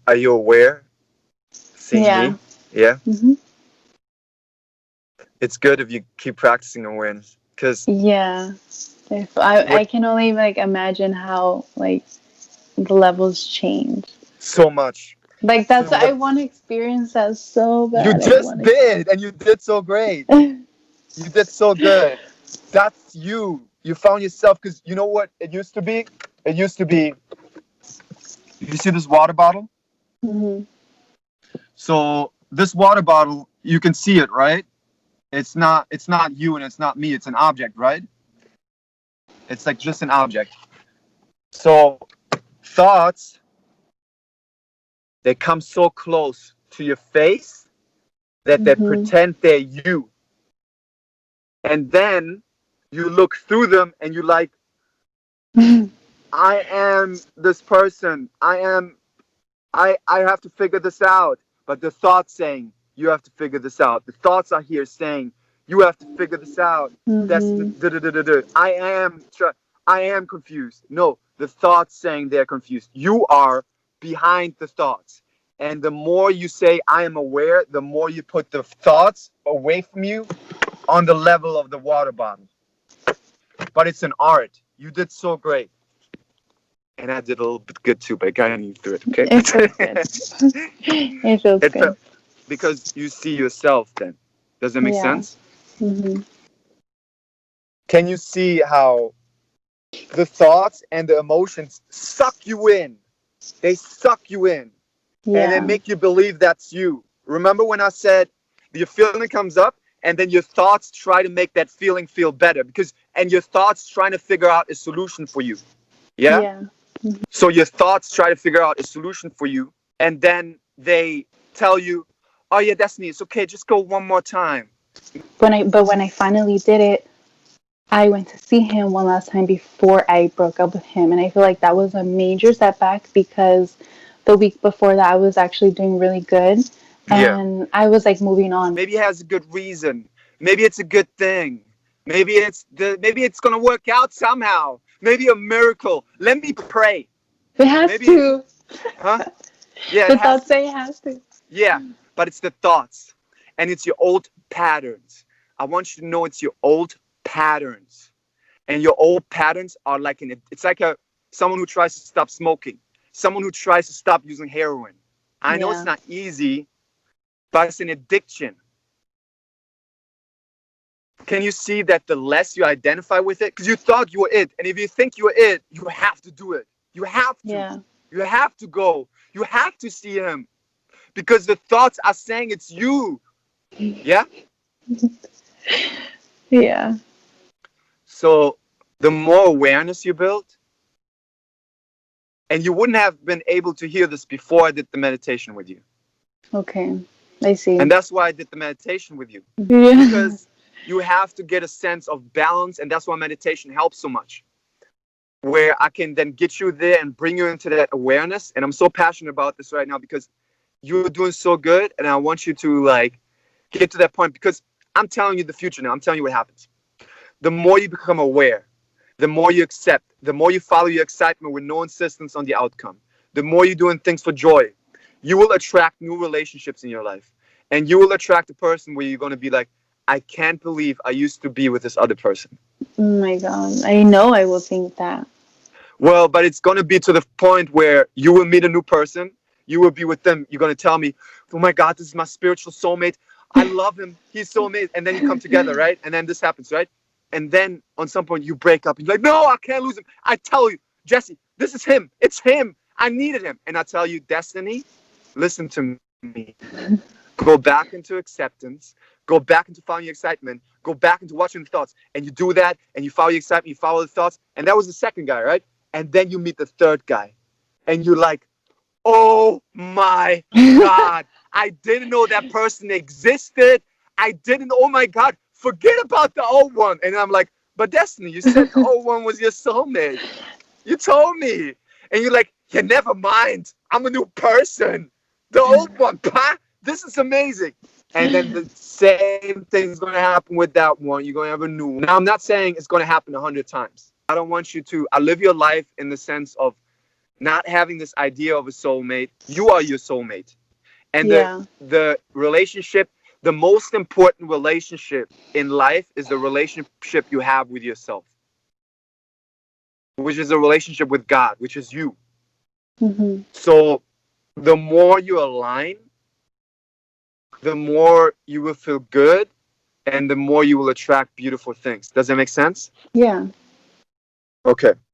Are you aware? Seeing Yeah. me? Yeah. Hmm. It's good if you keep practicing awareness, because Yeah. If I what can only like imagine how like the levels change. so much. Like So that's I what want to experience that so you bad. I just want did, and you did so great. to. You did so good. That's you. You found yourself, because you know what it used to be? It used to be, you see this water bottle? Hmm. So this water bottle, you can see it, right? It's not you and it's not me, it's an object, right? It's like just an object. So thoughts, they come so close to your face that they Hmm. pretend they're you. And then you look through them and you like, I am this person. I have to figure this out. But the thoughts saying you have to figure this out. The thoughts are here saying you have to figure this out. That's Hmm. I am confused. No, the thoughts saying they're confused. You are behind the thoughts. And the more you say I am aware, the more you put the thoughts away from you on the level of the water bottle. But it's an art. You did so great. And I did a little bit good too, but I got you through it, okay? It feels good. It feels It good. felt because you see yourself then. Does that make Yeah. sense? Hmm. Can you see how the thoughts and the emotions suck you in? They suck you in and they Yeah. make you believe that's you. Remember when I said your feeling comes up and then your thoughts try to make that feeling feel better, because and your thoughts trying to figure out a solution for you. Yeah? Yeah. So your thoughts try to figure out a solution for you, and then they tell you, "Oh yeah, Destiny, it's okay. Just go one more time." When I finally did it, I went to see him one last time before I broke up with him, and I feel like that was a major setback because the week before that I was actually doing really good, Yeah. and I was like moving on. Maybe it has a good reason. Maybe it's a good thing. Maybe it's gonna work out somehow. Maybe a miracle. Let me pray. It has Maybe, to. huh? Yeah, it The has thoughts to. say it has to. Yeah, but it's the thoughts, and it's your old patterns. I want you to know it's your old patterns, and your old patterns are like it's like a someone who tries to stop smoking, someone who tries to stop using heroin. I know it's Yeah. not easy, but it's an addiction. Can you see that the less you identify with it, because you thought you were it, and if you think you were it, you have to do it. You have to. Yeah. You have to go. You have to see him, because the thoughts are saying it's you. Yeah. Yeah. So the more awareness you build, and you wouldn't have been able to hear this before I did the meditation with you. Okay. I And see. that's why I did the meditation with you, Yeah. because you have to get a sense of balance. And that's why meditation helps so much, where I can then get you there and bring you into that awareness. And I'm so passionate about this right now because you're doing so good. And I want you to like get to that point, because I'm telling you the future now. I'm telling you what happens. The more you become aware, the more you accept, the more you follow your excitement with no insistence on the outcome, the more you're doing things for joy, you will attract new relationships in your life. And you will attract a person where you're going to be like, I can't believe I used to be with this other person. Oh my god. I know I will think that. Well, but it's going to be to the point where you will meet a new person. You will be with them. You're going to tell me, oh my God, this is my spiritual soulmate. I love him. He's so amazing. And then you come together, right? And then this happens, right? And then on some point you break up and you're like, no, I can't lose him. I tell you, Jesse, this is him. It's him. I needed him. And I tell you, Destiny, listen to me. Go back into acceptance. Go back into following your excitement. Go back into watching the thoughts. And you do that and you follow your excitement, you follow the thoughts. And that was the second guy, right? And then you meet the third guy. And you're like, oh my God. I didn't know that person existed. I didn't, oh my God, forget about the old one. And I'm like, but Destiny, you said the old one was your soulmate. You told me. And you're like, yeah, never mind. I'm a new person. The old one, pa, this is amazing. And then the same thing's going to happen with that one. You're going to have a new one. Now, I'm not saying it's going to happen 100 times. I don't want you to, I live your life in the sense of not having this idea of a soulmate. You are your soulmate. And Yeah. the relationship, the most important relationship in life is the relationship you have with yourself, which is a relationship with God, which is you. Mm-hmm. So the more you align, the more you will feel good and the more you will attract beautiful things. Does that make sense? Yeah. Okay.